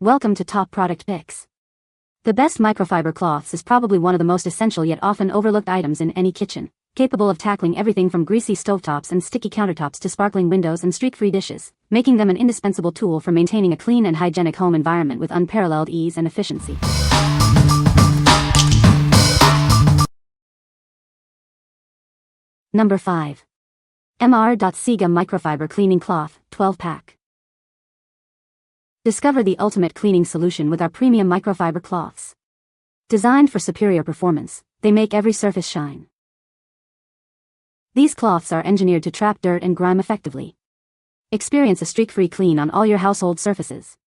Welcome to Top Product Picks. The best microfiber cloths is probably one of the most essential yet often overlooked items in any kitchen, capable of tackling everything from greasy stovetops and sticky countertops to sparkling windows and streak-free dishes, making them an indispensable tool for maintaining a clean and hygienic home environment with unparalleled ease and efficiency. Number 5. MR.SIGA Microfiber Cleaning Cloth, 12-pack. Discover the ultimate cleaning solution with our premium microfiber cloths. Designed for superior performance, they make every surface shine. These cloths are engineered to trap dirt and grime effectively. Experience a streak-free clean on all your household surfaces.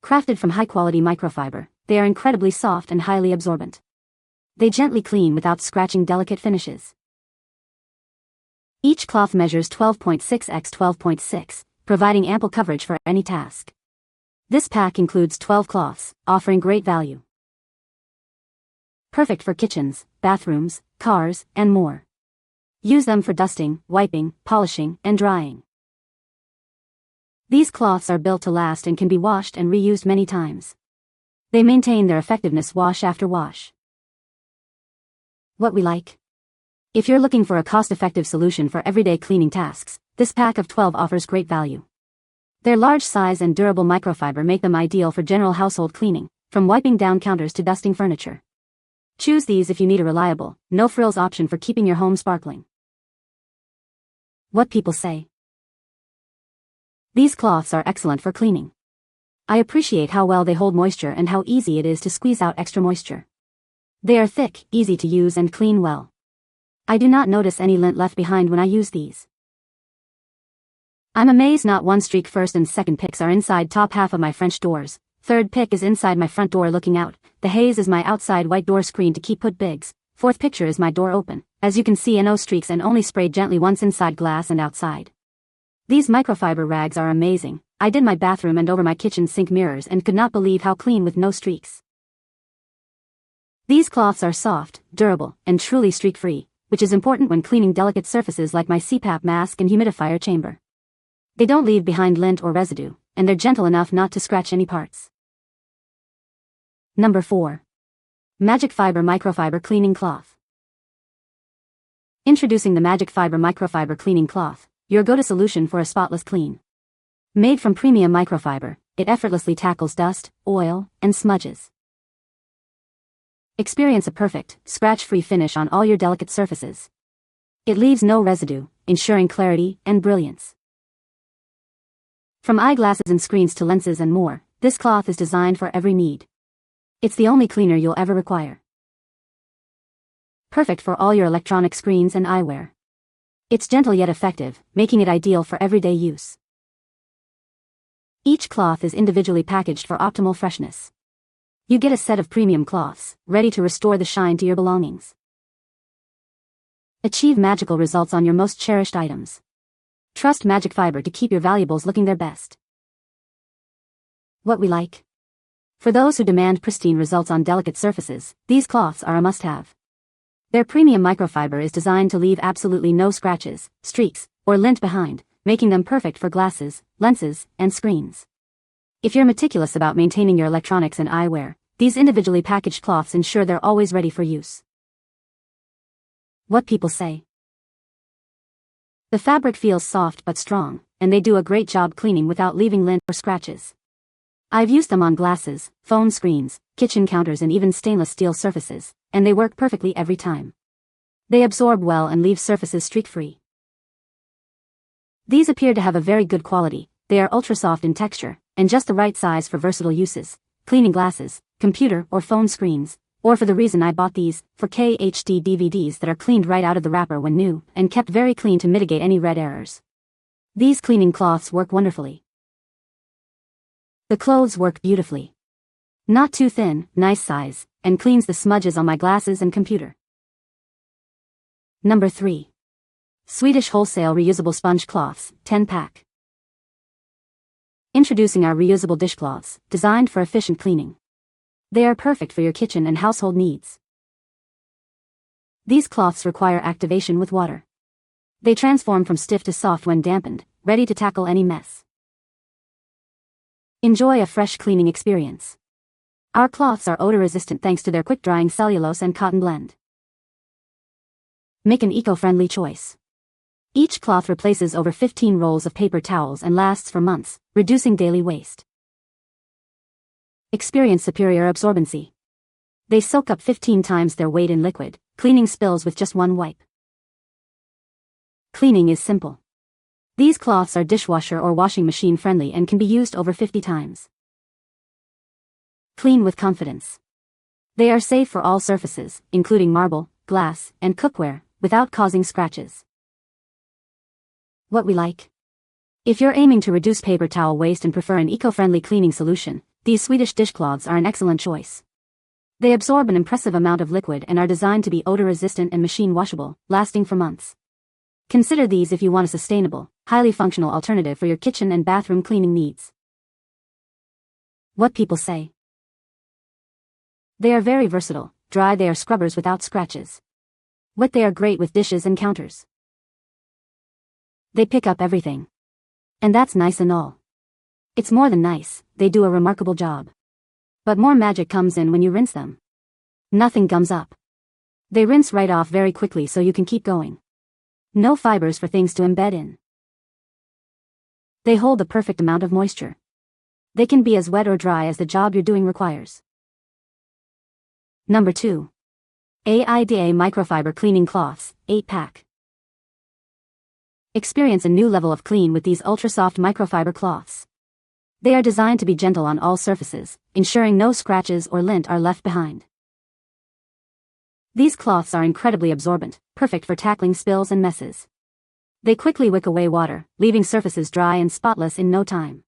Crafted from high-quality microfiber, they are incredibly soft and highly absorbent. They gently clean without scratching delicate finishes. Each cloth measures 12.6 x 12.6, providing ample coverage for any task. This pack includes 12 cloths, offering great value. Perfect for kitchens, bathrooms, cars, and more. Use them for dusting, wiping, polishing, and drying. These cloths are built to last and can be washed and reused many times. They maintain their effectiveness wash after wash. What we like? If you're looking for a cost-effective solution for everyday cleaning tasks, this pack of 12 offers great value. Their large size and durable microfiber make them ideal for general household cleaning, from wiping down counters to dusting furniture. Choose these if you need a reliable, no-frills option for keeping your home sparkling. What people say. These cloths are excellent for cleaning. I appreciate how well they hold moisture and how easy it is to squeeze out extra moisture. They are thick, easy to use and clean well. I do not notice any lint left behind when I use these. I'm amazed not one streak. First and second picks are inside top half of my French doors. Third pick is inside my front door looking out. The haze is my outside white door screen to keep put bigs. Fourth picture is my door open. As you can see, no streaks and only sprayed gently once inside glass and outside. These microfiber rags are amazing. I did my bathroom and over my kitchen sink mirrors and could not believe how clean with no streaks. These cloths are soft, durable, and truly streak-free, which is important when cleaning delicate surfaces like my CPAP mask and humidifier chamber. They don't leave behind lint or residue, and they're gentle enough not to scratch any parts. Number 4. MagicFiber Microfiber Cleaning Cloth. Introducing the MagicFiber Microfiber Cleaning Cloth, your go-to solution for a spotless clean. Made from premium microfiber, it effortlessly tackles dust, oil, and smudges. Experience a perfect, scratch-free finish on all your delicate surfaces. It leaves no residue, ensuring clarity and brilliance. From eyeglasses and screens to lenses and more, this cloth is designed for every need. It's the only cleaner you'll ever require. Perfect for all your electronic screens and eyewear. It's gentle yet effective, making it ideal for everyday use. Each cloth is individually packaged for optimal freshness. You get a set of premium cloths, ready to restore the shine to your belongings. Achieve magical results on your most cherished items. Trust MagicFiber to keep your valuables looking their best. What we like. For those who demand pristine results on delicate surfaces, these cloths are a must-have. Their premium microfiber is designed to leave absolutely no scratches, streaks, or lint behind, making them perfect for glasses, lenses, and screens. If you're meticulous about maintaining your electronics and eyewear, these individually packaged cloths ensure they're always ready for use. What people say. The fabric feels soft but strong, and they do a great job cleaning without leaving lint or scratches. I've used them on glasses, phone screens, kitchen counters and even stainless steel surfaces, and they work perfectly every time. They absorb well and leave surfaces streak-free. These appear to have a very good quality. They are ultra-soft in texture, and just the right size for versatile uses, cleaning glasses, computer or phone screens, or for the reason I bought these, for KHD DVDs that are cleaned right out of the wrapper when new, and kept very clean to mitigate any red errors. These cleaning cloths work wonderfully. The clothes work beautifully. Not too thin, nice size, and cleans the smudges on my glasses and computer. Number 3. Swedish Wholesale Reusable Sponge Cloths, 10-pack. Introducing our reusable dishcloths, designed for efficient cleaning. They are perfect for your kitchen and household needs. These cloths require activation with water. They transform from stiff to soft when dampened, ready to tackle any mess. Enjoy a fresh cleaning experience. Our cloths are odor-resistant thanks to their quick-drying cellulose and cotton blend. Make an eco-friendly choice. Each cloth replaces over 15 rolls of paper towels and lasts for months, reducing daily waste. Experience superior absorbency. They soak up 15 times their weight in liquid, cleaning spills with just one wipe. Cleaning is simple. These cloths are dishwasher or washing machine friendly and can be used over 50 times. Clean with confidence. They are safe for all surfaces, including marble, glass, and cookware, without causing scratches. What we like. If you're aiming to reduce paper towel waste and prefer an eco-friendly cleaning solution, these Swedish dishcloths are an excellent choice. They absorb an impressive amount of liquid and are designed to be odor-resistant and machine washable, lasting for months. Consider these if you want a sustainable, highly functional alternative for your kitchen and bathroom cleaning needs. What people say. They are very versatile. Dry, they are scrubbers without scratches. Wet, they are great with dishes and counters. They pick up everything. And that's nice and all. It's more than nice, they do a remarkable job. But more magic comes in when you rinse them. Nothing gums up. They rinse right off very quickly so you can keep going. No fibers for things to embed in. They hold the perfect amount of moisture. They can be as wet or dry as the job you're doing requires. Number 2. AIDEA Microfiber Cleaning Cloths, 8-pack. Experience a new level of clean with these ultra-soft microfiber cloths. They are designed to be gentle on all surfaces, ensuring no scratches or lint are left behind. These cloths are incredibly absorbent, perfect for tackling spills and messes. They quickly wick away water, leaving surfaces dry and spotless in no time.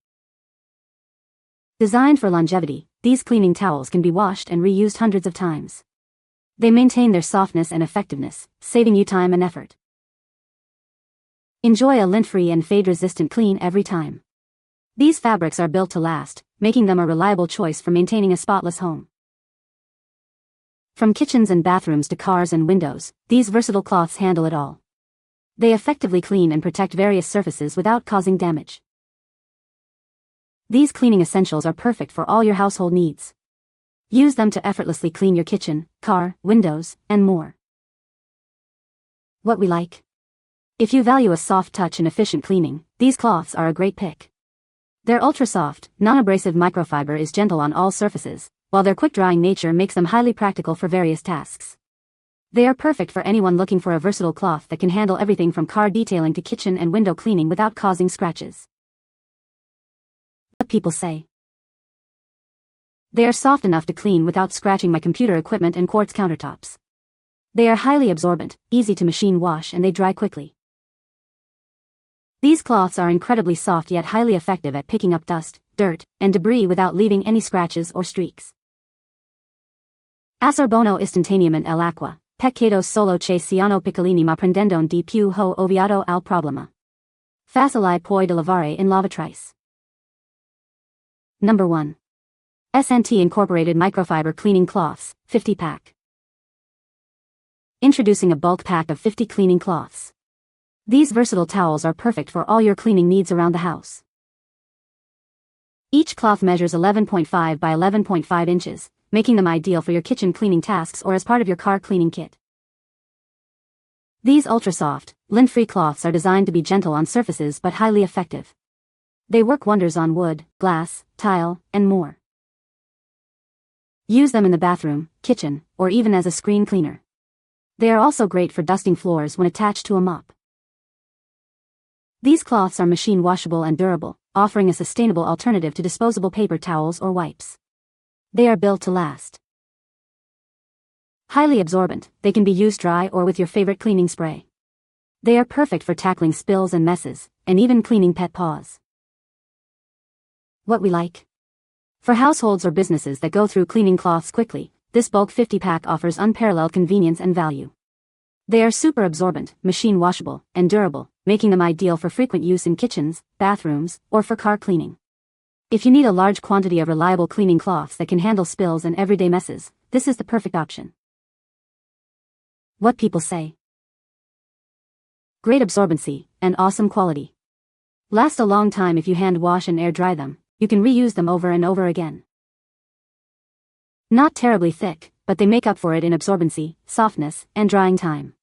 Designed for longevity, these cleaning towels can be washed and reused hundreds of times. They maintain their softness and effectiveness, saving you time and effort. Enjoy a lint-free and fade-resistant clean every time. These fabrics are built to last, making them a reliable choice for maintaining a spotless home. From kitchens and bathrooms to cars and windows, these versatile cloths handle it all. They effectively clean and protect various surfaces without causing damage. These cleaning essentials are perfect for all your household needs. Use them to effortlessly clean your kitchen, car, windows, and more. What we like. If you value a soft touch and efficient cleaning, these cloths are a great pick. Their ultra-soft, non-abrasive microfiber is gentle on all surfaces, while their quick-drying nature makes them highly practical for various tasks. They are perfect for anyone looking for a versatile cloth that can handle everything from car detailing to kitchen and window cleaning without causing scratches. What people say. They are soft enough to clean without scratching my computer equipment and quartz countertops. They are highly absorbent, easy to machine wash, and they dry quickly. These cloths are incredibly soft yet highly effective at picking up dust, dirt, and debris without leaving any scratches or streaks. Assorbono istantaneamente all'acqua, peccato solo che siano piccolini ma prendendo di più ho ovviato al problema. Facile poi da lavare in lavatrice. Number 1. S&T Incorporated Microfiber Cleaning Cloths, 50-pack. Introducing a bulk pack of 50 cleaning cloths. These versatile towels are perfect for all your cleaning needs around the house. Each cloth measures 11.5 by 11.5 inches, making them ideal for your kitchen cleaning tasks or as part of your car cleaning kit. These ultra-soft, lint-free cloths are designed to be gentle on surfaces but highly effective. They work wonders on wood, glass, tile, and more. Use them in the bathroom, kitchen, or even as a screen cleaner. They are also great for dusting floors when attached to a mop. These cloths are machine washable and durable, offering a sustainable alternative to disposable paper towels or wipes. They are built to last. Highly absorbent, they can be used dry or with your favorite cleaning spray. They are perfect for tackling spills and messes, and even cleaning pet paws. What we like. For households or businesses that go through cleaning cloths quickly, this bulk 50-pack offers unparalleled convenience and value. They are super absorbent, machine washable, and durable, making them ideal for frequent use in kitchens, bathrooms, or for car cleaning. If you need a large quantity of reliable cleaning cloths that can handle spills and everyday messes, this is the perfect option. What people say. Great absorbency, and awesome quality. Last a long time if you hand wash and air dry them. You can reuse them over and over again. Not terribly thick, but they make up for it in absorbency, softness, and drying time.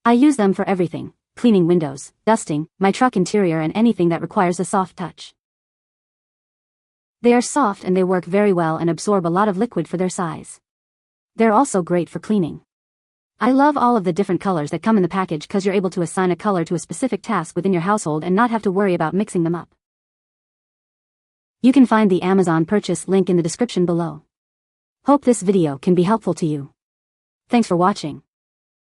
I use them for everything: cleaning windows, dusting, my truck interior, and anything that requires a soft touch. They are soft and they work very well and absorb a lot of liquid for their size. They're also great for cleaning. I love all of the different colors that come in the package because you're able to assign a color to a specific task within your household and not have to worry about mixing them up. You can find the Amazon purchase link in the description below. Hope this video can be helpful to you. Thanks for watching.